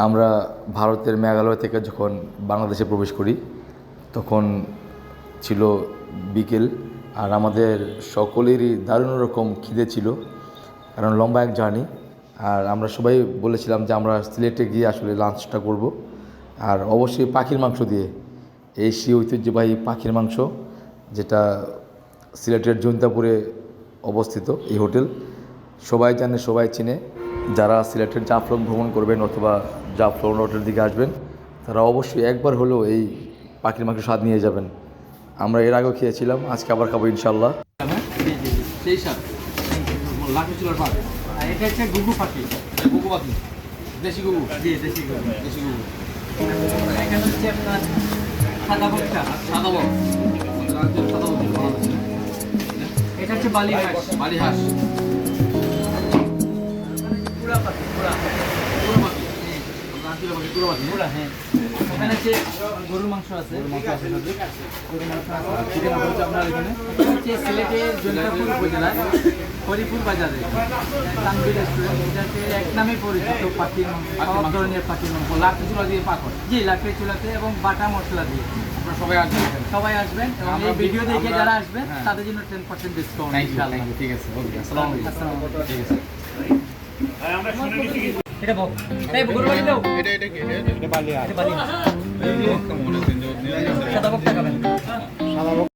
আমরা ভারতের মেঘালয় থেকে যখন বাংলাদেশে প্রবেশ করি তখন ছিল বিকেল, আর আমাদের সকলেরই দারুণ রকম খিদে ছিল, কারণ লম্বা এক জার্নি। আর আমরা সবাই বলেছিলাম যে আমরা সিলেটে গিয়ে আসলে লাঞ্চটা করব, আর অবশ্যই পাখির মাংস দিয়ে। এই সেই ঐতিহ্যবাহী পাখির মাংস, যেটা সিলেটের জৈন্তাপুরে অবস্থিত এই হোটেল। সবাই জানে, সবাই চিনে। যারা সিলেটের জাফলং ভ্রমণ করবেন অথবা জাফলং রোডের দিকে আসবেন, তারা অবশ্যই একবার হলেও এই পাখির মাংস স্বাদ নিয়ে যাবেন। আমরা এর আগেও খেয়েছিলাম, আজকে আবার খাবো ইনশাল্লাহ। সেই সাথ লাঠি চুলার পাক। আর এটা হচ্ছে গুগু পাখি। গুগু পাখি, দেশি গুগু। জি, দেশি গুগু, দেশি গুগু। এখানে হচ্ছে আপনার সাদা বকটা, সাদা বক। সাদা বক এটা হচ্ছে বালি হাঁস, বালি হাঁস। পুরা পাখি, পুরা পাখি। রাজুলা পাখি, পুরা পাখি। পুরা, হ্যাঁ। এখানে হচ্ছে গরুর মাংস আছে, গরুর মাংস আছে, গরুর মাংস আছে। চিকেন হচ্ছে আপনার এখানে। হচ্ছে সিলেটের জৈন্তাপুর উপজেলায় হরিপুর বাজারে তানভীর রেস্টুরেন্ট, এটাতে এক নামে পরিচিত পাখির মাংস, সব ধরনের পাখির মাংস, লাকড়ি চুলা দিয়ে পাক হয়। জি, লাকড়ি চুলাতে এবং বাটা মশলা দিয়ে। আপনারা সবাই আসবেন, সবাই আসবেন এবং এই ভিডিও দেখে যারা আসবেন তাদের জন্য 10% ডিসকাউন্ট ইনশাআল্লাহ। ঠিক আছে, ওকে, আসসালামু আলাইকুম। ঠিক আছে। আমরা শুনে নিছি এটা বক, এই বকর বালি দাও। এটা কি? এটা বালি, এটা বালি। সাদা বকটা খাবেন। সাদা বক